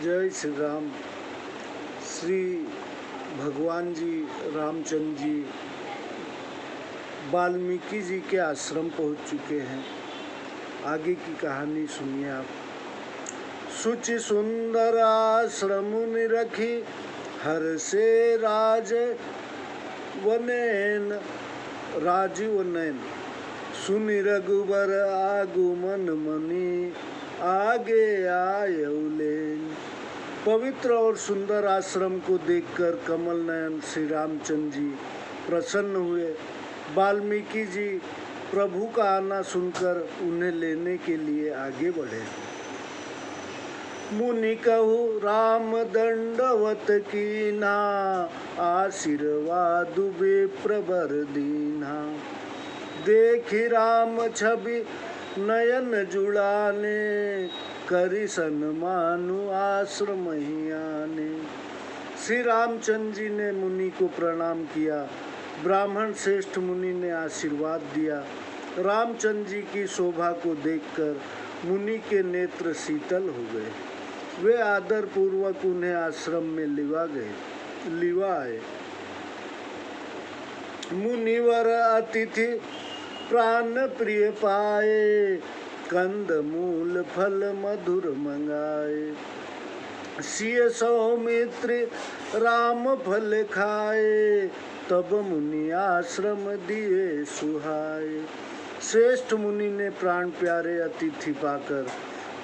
जय श्री राम। श्री भगवान जी रामचंद्र जी वाल्मीकि जी के आश्रम पहुंच चुके हैं। आगे की कहानी सुनिए आप। सुचि सुंदर आश्रम निरखी हर से राज वनैन राजीव नैन सुनि रघुबर आगुमन मनि आगे आयउलेन। पवित्र और सुंदर आश्रम को देखकर कमल नयन श्री रामचंद्र जी प्रसन्न हुए। वाल्मीकि जी प्रभु का आना सुनकर उन्हें लेने के लिए आगे बढ़े। मुनि कहु राम दंडवत कीना आशीर्वाद विप्रवर दीना। देखि राम छवि नयन जुड़ाने करि सन्मानु आश्रम ही आने। श्री रामचंद्र जी ने मुनि को प्रणाम किया। ब्राह्मण श्रेष्ठ मुनि ने आशीर्वाद दिया। रामचंद्र जी की शोभा को देखकर मुनि के नेत्र शीतल हो गए। वे आदर पूर्वक उन्हें आश्रम में लिवा आए। मुनिवर अतिथि प्राण प्रिय पाए कंद मूल फल मधुर मंगाए। सिय सौमित्र राम फल खाए तब मुनि आश्रम दिए सुहाए। श्रेष्ठ मुनि ने प्राण प्यारे अतिथि पाकर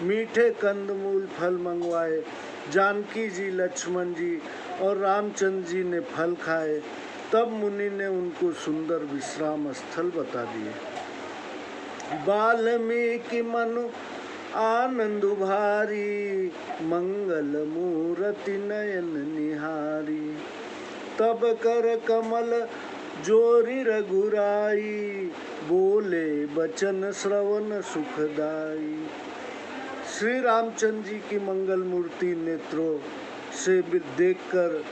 मीठे कंदमूल फल मंगवाए। जानकी जी, लक्ष्मण जी और रामचंद्र जी ने फल खाए। तब मुनि ने उनको सुंदर विश्राम स्थल बता दिए। वाल्मीकि मनु आनंद भारी मंगल मूर्ति नयन निहारी। तब कर कमल जोरी रघुराई बोले बचन श्रवण सुखदाई। श्री रामचंद्र जी की मंगल मूर्ति नेत्रों से देखकर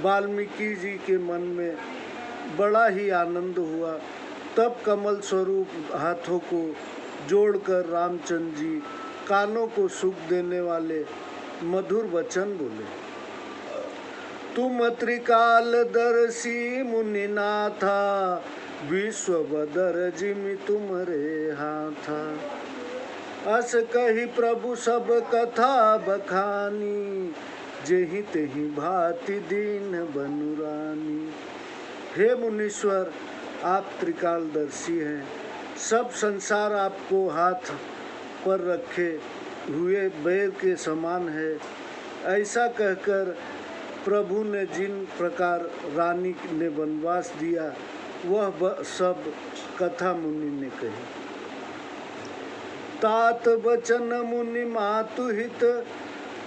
वाल्मीकि जी के मन में बड़ा ही आनंद हुआ। तब कमल स्वरूप हाथों को जोड़कर रामचंद्र जी कानों को सुख देने वाले मधुर वचन बोले। तुम त्रिकालदर्शी मुनिनाथा विश्ववदर जिमि तुम्हारे हाथा। अस कही प्रभु सब कथा बखानी जेहि तेहि भांति दीन बनुरानी। हे मुनीश्वर, आप त्रिकालदर्शी हैं। सब संसार आपको हाथ पर रखे हुए बैर के समान है। ऐसा कहकर प्रभु ने जिन प्रकार रानी ने वनवास दिया वह सब कथा मुनि ने कही। तात बचन मुनि मातु हित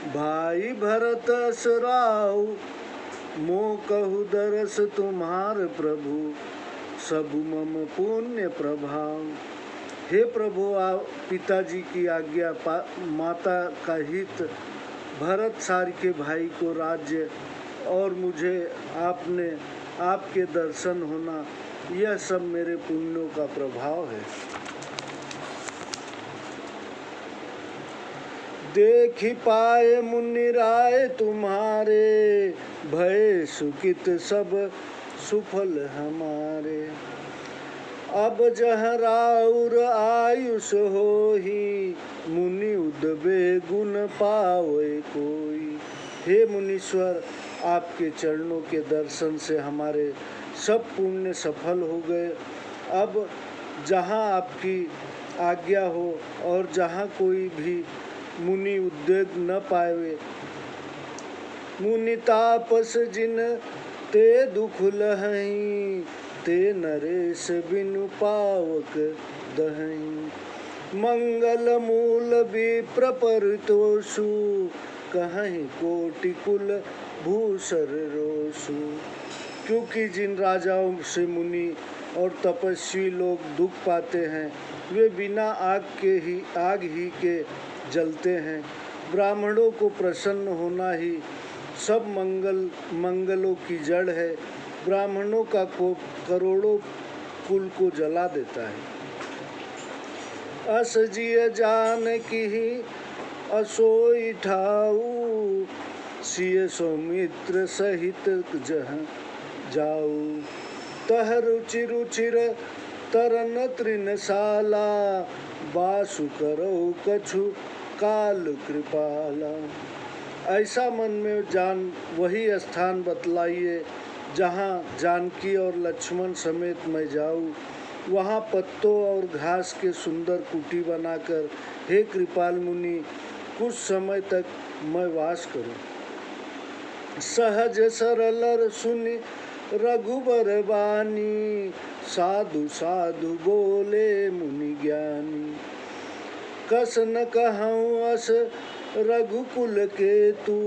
भाई भरत असराऊ। मो कहु दरस तुम्हार प्रभु सब मम पुण्य प्रभाव। हे प्रभु, आप पिताजी की आज्ञा, माता का हित, भरत सार के भाई को राज्य और मुझे आपके दर्शन होना, यह सब मेरे पुण्यों का प्रभाव है। देखि पाए मुनि राय तुम्हारे भय सुकित सब सुफल हमारे। अब जह राउर आयुष होहि मुनि उदबे गुण पावे कोई। हे मुनीश्वर, आपके चरणों के दर्शन से हमारे सब पुण्य सफल हो गए। अब जहाँ आपकी आज्ञा हो और जहाँ कोई भी मुनि उद्वेग न पावे। मुनि तापस जिन ते दुख लहई ते नरेश बिनु पावक दहई। मंगल मूल विप्र परितोषु कहीं कोटि कुल भूषर रोसु। क्योंकि जिन राजाओं से मुनि और तपस्वी लोग दुख पाते हैं वे बिना आग ही के जलते हैं। ब्राह्मणों को प्रसन्न होना ही सब मंगलों की जड़ है। ब्राह्मणों का कोप करोड़ों कुल को जला देता है। अस जिय जान की असोई ठाऊ, सिय सौमित्र सहित जह जाऊ। तह रुचि रुचिर तरन तृणशाला, बासु करो कछु काल कृपाला। ऐसा मन में जान वही स्थान बतलाइए जहाँ जानकी और लक्ष्मण समेत मैं जाऊँ। वहाँ पत्तों और घास के सुंदर कुटी बनाकर हे कृपाल मुनि कुछ समय तक मैं वास करूँ। सहज सरलर सुनि रघुबर बानी, साधु साधु बोले मुनि ज्ञानी। कस न कहूँ अस रघुकुल के तू,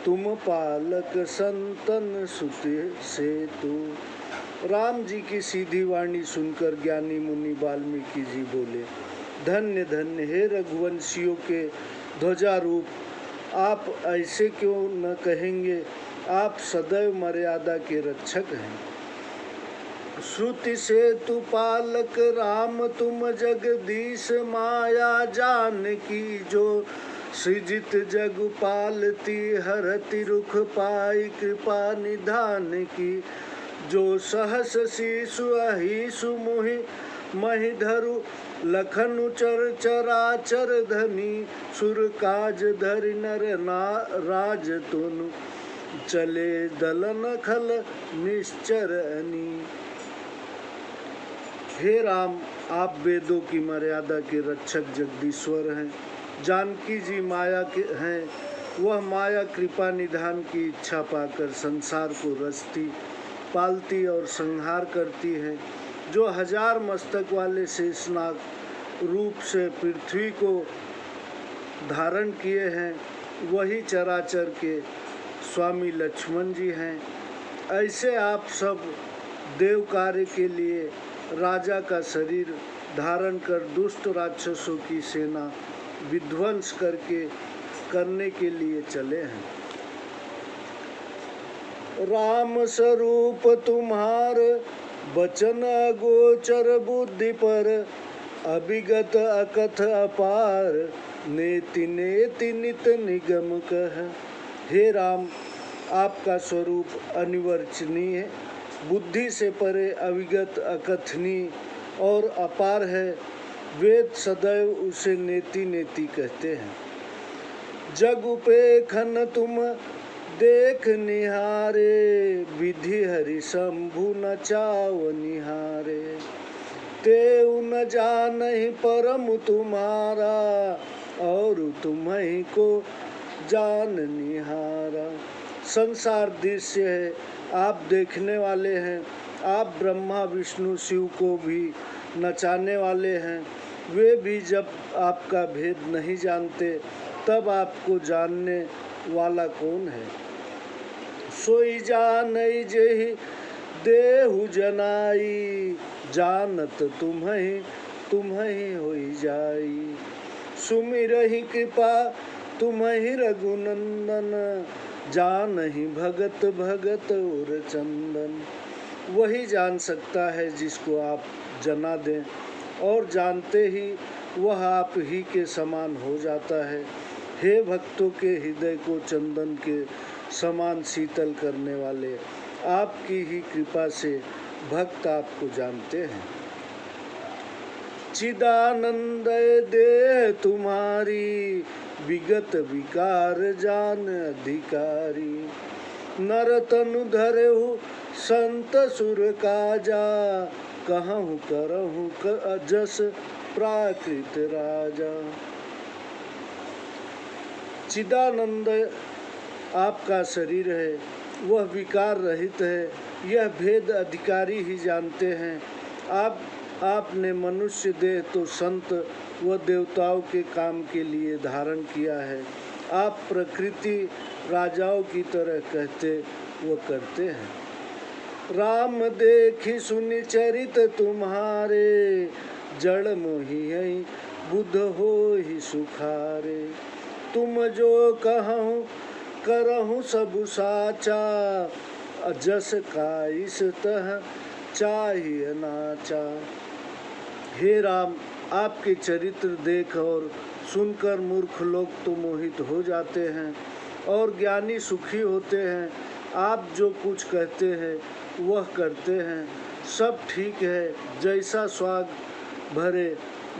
तुम पालक संतन सुते से तू। राम जी की सीधी वाणी सुनकर ज्ञानी मुनि वाल्मीकि जी बोले, धन्य धन्य हे रघुवंशियों के ध्वजारूप, आप ऐसे क्यों न कहेंगे, आप सदैव मर्यादा के रक्षक हैं। श्रुति से तु पालक राम तुम जगदीश, माया जानकी जो सृजित जग पालती। हरति रुख पाई कृपा निधान की, जो सहस शीशु अहिसु मोहि महि धरु। लखनु चर चराचर धनी, सुर काज धरि नर राज तुनु। चले दलन खल निश्चरनी। हे राम, आप वेदों की मर्यादा के रक्षक जगदीश्वर हैं। जानकी जी माया के हैं, वह माया कृपा निधान की इच्छा पाकर संसार को रचती, पालती और संहार करती है। जो 1000 मस्तक वाले शेषनाग रूप से पृथ्वी को धारण किए हैं, वही चराचर के स्वामी लक्ष्मण जी हैं। ऐसे आप सब देव कार्य के लिए राजा का शरीर धारण कर दुष्ट राक्षसों की सेना विध्वंस करने के लिए चले हैं। राम स्वरूप तुम्हार बचन अगोचर, बुद्धि पर अभिगत अकथ अपार। नेति नेति नित निगम कह। हे राम, आपका स्वरूप अनिवर्चनीय है, बुद्धि से परे अविगत अकथनीय और अपार है। वेद सदैव उसे नेति नेति कहते हैं। जग उपेखन तुम देख निहारे, विधि हरि शंभु न चाव निहारे। तेउ न जानहि परम तुम्हारा, और तुम्हीं को जान निहारा। संसार दृश्य है, आप देखने वाले हैं। आप ब्रह्मा विष्णु शिव को भी नचाने वाले हैं। वे भी जब आपका भेद नहीं जानते, तब आपको जानने वाला कौन है। सोई जानई जेहि देहु जनाई, जानत तुम्हीं होई जाई। सुमिरहि कृपा तुम्हीं रघुनंदन, जानहि भगत भगत और चंदन। वही जान सकता है जिसको आप जना दें, और जानते ही वह आप ही के समान हो जाता है। हे भक्तों के हृदय को चंदन के समान शीतल करने वाले, आपकी ही कृपा से भक्त आपको जानते हैं। चिदानंद देह तुम्हारी, विगत विकार जान अधिकारी। नर तनु धरहु संत सुर काजा, कहूँ करहु जस प्राकृत राजा। चिदानंद आपका शरीर है, वह विकार रहित है, यह भेद अधिकारी ही जानते हैं। आपने मनुष्य देह तो संत व देवताओं के काम के लिए धारण किया है। आप प्रकृति राजाओं की तरह कहते व करते हैं। राम देखि सुनि चरित तुम्हारे, जड़ मोहि बुध होहि सुखारे। तुम जो कहूँ करहूँ सब साचा, जस काइस तह चाहिए नाचा। हे राम, आपके चरित्र देख और सुनकर मूर्ख लोग तो मोहित हो जाते हैं और ज्ञानी सुखी होते हैं। आप जो कुछ कहते हैं वह करते हैं, सब ठीक है। जैसा स्वाग भरे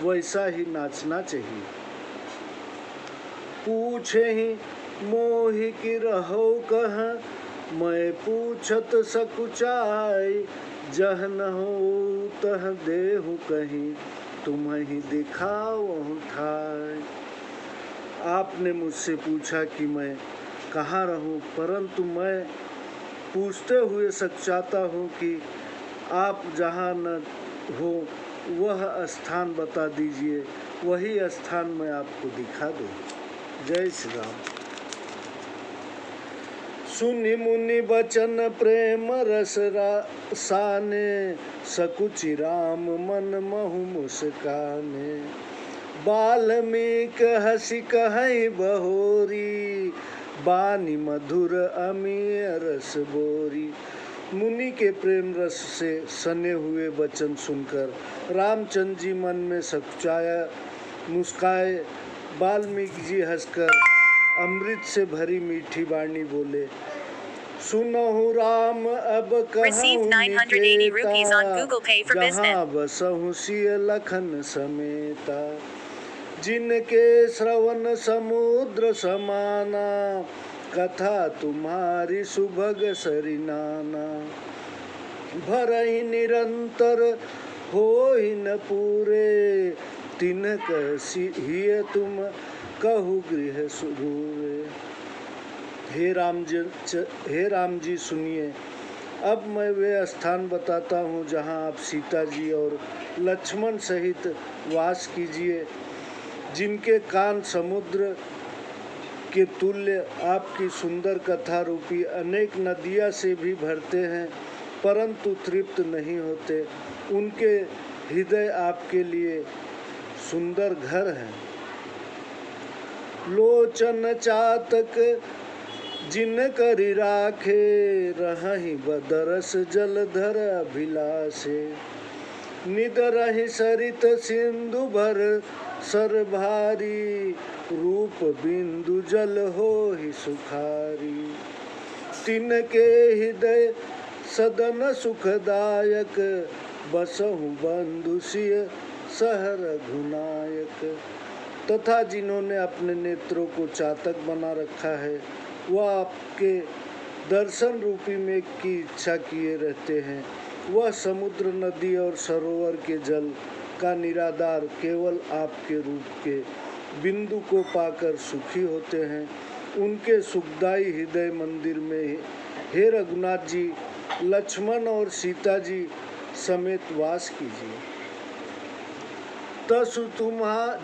वैसा ही नाचना चाहिए। पूछे ही मोहि की रहो कह, मैं पूछत सकुचाई। जह न हो तह देहु कहीं, तुम्हें दिखाओ ठाई। आपने मुझसे पूछा कि मैं कहाँ रहूं, परंतु मैं पूछते हुए सचाता हूँ कि आप जहाँ न हो वह स्थान बता दीजिए, वही स्थान मैं आपको दिखा दूँ। जय श्री राम। सुनि मुनि बचन प्रेम रस साने, सकुचि राम मन महु मुस्काने। बाल्मीक हसी कहई बहोरी, बानी मधुर अमीय रस बोरी। मुनि के प्रेम रस से सने हुए वचन सुनकर रामचंद्र जी मन में सकुचाया मुस्काए। वाल्मीकि जी हंसकर अमृत से भरी मीठी वाणी बोले, सुनहु राम अब कहूँ निकेता, जहाँ बसहु सिय लखन समेता। जिनके श्रवण समुद्र समाना, कथा तुम्हारी सुभग सरिनाना। भरहि निरंतर होहि न पूरे, तिनक हिय तुम कहु गृह सुदूरे। हे राम जी सुनिए, अब मैं वे स्थान बताता हूँ जहाँ आप सीता जी और लक्ष्मण सहित वास कीजिए। जिनके कान समुद्र के तुल्य आपकी सुंदर कथा रूपी अनेक नदियाँ से भी भरते हैं, परंतु तृप्त नहीं होते। उनके हृदय आपके लिए सुंदर घर हैं। लोचन चातक जिन करि राखे, रहहि बदरस जलधर अभिलाषे। निदरहि सरित सिंधु भर सर भारी, रूप बिंदु जल होहि सुखारी। तिनके हृदय सदन सुखदायक, बसहु बंधु सिय सह रघुनायक। तथा जिन्होंने अपने नेत्रों को चातक बना रखा है, वह आपके दर्शन रूपी मेघ की इच्छा किए रहते हैं। वह समुद्र, नदी और सरोवर के जल का निराधार केवल आपके रूप के बिंदु को पाकर सुखी होते हैं। उनके सुखदायी हृदय मंदिर में हे रघुनाथ जी, लक्ष्मण और सीता जी समेत वास कीजिए।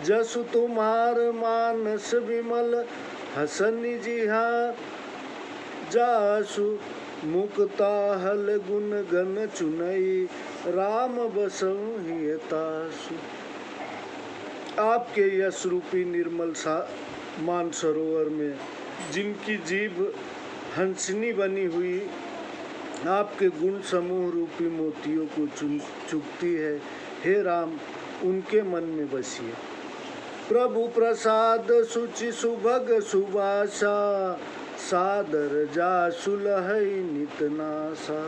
जसु तुम्हार मानस विमल, हसनि जिहा जासु। मुक्ता हल गुण गन चुनई, राम बसहु हिय तासु। आपके यश रूपी निर्मल मानसरोवर में जिनकी जीभ हंसनी बनी हुई आपके गुण समूह रूपी मोतियों को चुगती है, हे राम उनके मन में बसिए। प्रभु प्रसाद सुचि सुभग सुबासा, सादर जासु लहै नित नासा।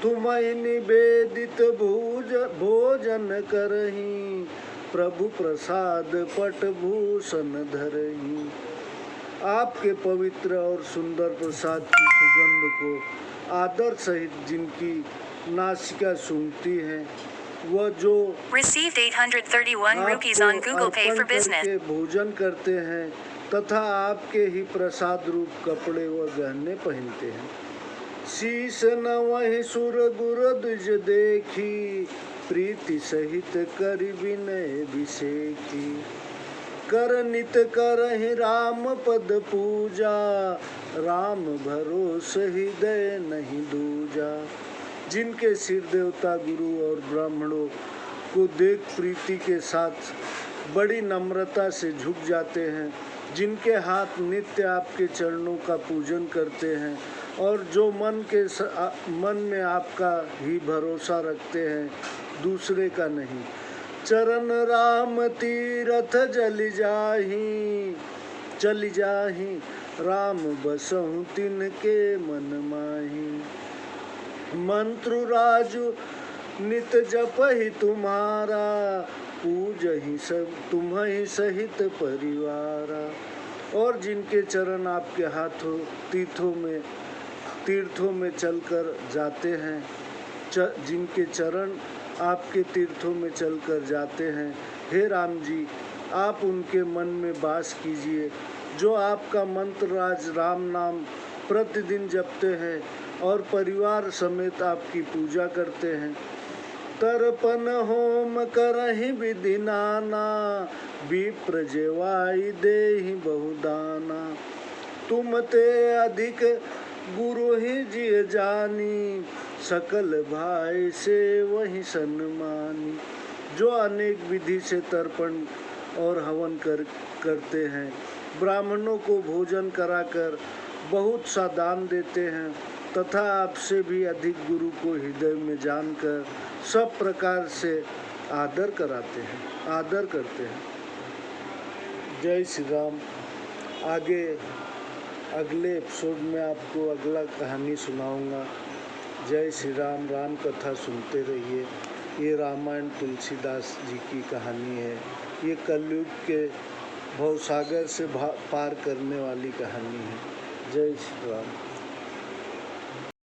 तुम्हें निवेदित भोजन करही, प्रभु प्रसाद पट भूषण धरही। आपके पवित्र और सुंदर प्रसाद की सुगंध को आदर सहित जिनकी नासिका सूंघती है, वह जो Received 831 rupees on Google Pay for business. भोजन करते हैं तथा आपके ही प्रसाद रूप कपड़े व गहने पहनते हैं। शीस नवहि सुर गुर द्विज देखी, प्रीति सहित कर विनय विसेखी। कर नित करहि राम पद पूजा, राम भरोस हृदय नहीं दूजा। जिनके सिर देवता गुरु और ब्राह्मणों को देख प्रीति के साथ बड़ी नम्रता से झुक जाते हैं, जिनके हाथ नित्य आपके चरणों का पूजन करते हैं और जो मन में आपका ही भरोसा रखते हैं, दूसरे का नहीं। चरण राम तीरथ चल जाहि राम बसहु तिनके मन माहि। मंत्र राजु नित जपहि तुम्हारा, पूजहि सब तुम्हि सहित परिवारा। और जिनके चरण आपके हाथों तीर्थों में चलकर जाते हैं, जिनके चरण आपके तीर्थों में चलकर जाते हैं, हे राम जी आप उनके मन में वास कीजिए। जो आपका मंत्र राज राम नाम प्रतिदिन जपते हैं और परिवार समेत आपकी पूजा करते हैं। तर्पण होम करहि विधि नाना, विप्र जेवाई देहि बहुदाना। तुम ते अधिक गुरु ही जिय जानी, सकल भाई से वही सन्मानी। जो अनेक विधि से तर्पण और हवन करते हैं, ब्राह्मणों को भोजन कराकर बहुत सा दान देते हैं तथा आपसे भी अधिक गुरु को हृदय में जानकर सब प्रकार से आदर करते हैं। जय श्री राम। आगे अगले एपिसोड में आपको अगला कहानी सुनाऊंगा। जय श्री राम। राम कथा सुनते रहिए। ये रामायण तुलसीदास जी की कहानी है। ये कलयुग के भवसागर से पार करने वाली कहानी है। जय श्री राम।